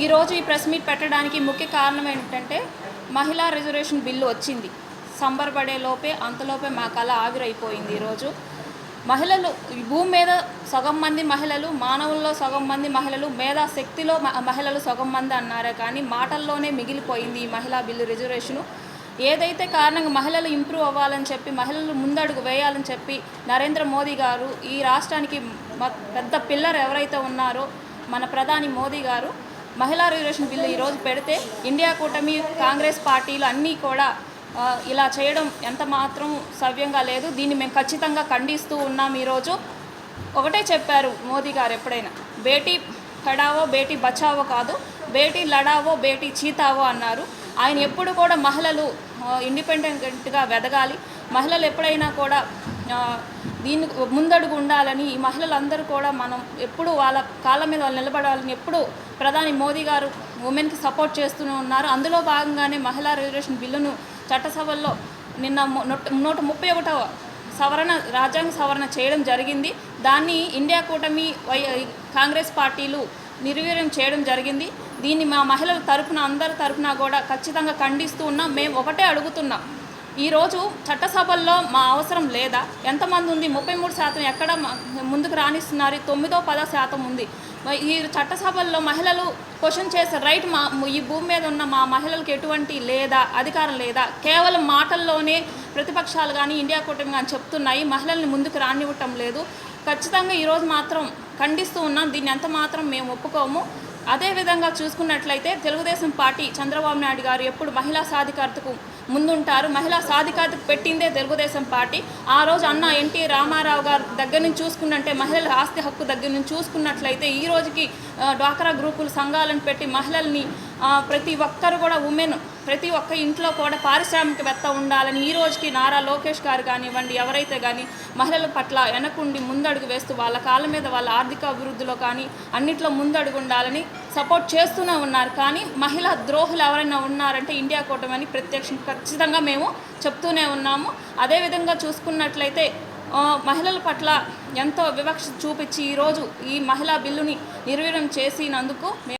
ఈరోజు ఈ press meet పెట్టడానికి ముఖ్య కారణం ఏంటంటే మహిళా రిజర్వేషన్ బిల్లు వచ్చింది. సంబరపడే లోపే అంతలోపే మా కళ ఆవిరైపోయింది. ఈరోజు మహిళలు భూమి మీద సగం మంది మహిళలు, మానవుల్లో సగం మంది మహిళలు, మేధాశక్తిలో మహిళలు సగం మంది అన్నారే కానీ మాటల్లోనే మిగిలిపోయింది ఈ మహిళా బిల్లు రిజర్వేషను. ఏదైతే కారణంగా మహిళలు ఇంప్రూవ్ అవ్వాలని చెప్పి, మహిళలు ముందడుగు వేయాలని చెప్పి నరేంద్ర మోదీ గారు ఈ రాష్ట్రానికి పెద్ద పిల్లర్ ఎవరైతే ఉన్నారో మన ప్రధాని మోదీ గారు మహిళా రిజర్వేషన్ బిల్లు ఈరోజు పెడితే ఇండియా కూటమి, కాంగ్రెస్ పార్టీలు అన్నీ కూడా ఇలా చేయడం ఎంత మాత్రం సవ్యంగా లేదు. దీన్ని మేము ఖచ్చితంగా ఖండిస్తూ ఉన్నాం. ఈరోజు ఒకటే చెప్పారు మోదీ గారు, ఎప్పుడైనా బేటీ పడావో బేటీ బచావో కాదు, బేటీ లడావో బేటీ చీతావో అన్నారు. ఆయన ఎప్పుడు కూడా మహిళలు ఇండిపెండెంట్గా వెదగాలి, మహిళలు ఎప్పుడైనా కూడా దీన్ని ముందడుగు ఉండాలని, ఈ మహిళలందరూ కూడా మనం ఎప్పుడు వాళ్ళ కాళ్ళ మీద వాళ్ళు నిలబడాలని ఎప్పుడు ప్రధాని మోదీ గారు ఉమెన్కి సపోర్ట్ చేస్తూనే ఉన్నారు. అందులో భాగంగానే మహిళా రిజర్వేషన్ బిల్లును చట్టసభల్లో నిన్న 131వ సవరణ, రాజ్యాంగ సవరణ చేయడం జరిగింది. దాన్ని ఇండియా కూటమి, కాంగ్రెస్ పార్టీలు నిర్వీర్యం చేయడం జరిగింది. దీన్ని మా మహిళల తరపున, అందరి తరపున కూడా ఖచ్చితంగా ఖండిస్తూ ఉన్నాం. మేము ఒకటే అడుగుతున్నాం, ఈరోజు చట్టసభల్లో మా అవసరం లేదా? ఎంతమంది ఉంది? 33% ఎక్కడ ముందుకు రాణిస్తున్నారు? 9-10% ఉంది. ఈ చట్టసభల్లో మహిళలు క్వశ్చన్ చేసే రైట్ ఈ భూమి మీద ఉన్న మా మహిళలకు ఎటువంటి లేదా, అధికారం లేదా? కేవలం మాటల్లోనే ప్రతిపక్షాలు కానీ ఇండియా కూటమి కానీ చెప్తున్నాయి, మహిళల్ని ముందుకు రానివ్వటం లేదు. ఖచ్చితంగా ఈరోజు మాత్రం ఖండిస్తూ ఉన్నాం. దీన్ని ఎంత మాత్రం మేము ఒప్పుకోము. అదేవిధంగా చూసుకున్నట్లయితే తెలుగుదేశం పార్టీ, చంద్రబాబు నాయుడు గారు ఎప్పుడు మహిళా సాధికారతకు ముందుంటారు. మహిళా సాధికారతకు పెట్టిందే తెలుగుదేశం పార్టీ. ఆ రోజు అన్న ఎన్టీ రామారావు గారు దగ్గర నుంచి చూసుకున్నట్టే, మహిళల ఆస్తి హక్కు దగ్గర నుంచి చూసుకున్నట్లయితే ఈ రోజుకి డ్వాక్రా గ్రూపులు, సంఘాలను పెట్టి మహిళల్ని ప్రతి ఒక్కరు కూడా ప్రతి ఒక్క ఇంట్లో కూడా పారిశ్రామికవేత్త ఉండాలని ఈ రోజుకి నారా లోకేష్ గారు కానివ్వండి, ఎవరైతే కానీ మహిళల పట్ల వెనకుండి ముందడుగు వేస్తూ వాళ్ళ కాళ్ళ మీద వాళ్ళ ఆర్థిక అభివృద్ధిలో కానీ అన్నిట్లో ముందడుగు ఉండాలని సపోర్ట్ చేస్తూనే ఉన్నారు. కానీ మహిళా ద్రోహులు ఎవరైనా ఉన్నారంటే ఇండియా కూటమి ఖచ్చితంగా మేము చెప్తూనే ఉన్నాము. అదేవిధంగా చూసుకున్నట్లయితే మహిళల పట్ల ఎంతో వివక్ష చూపించి ఈరోజు ఈ మహిళా బిల్లుని నిర్వీర్యం చేసినందుకు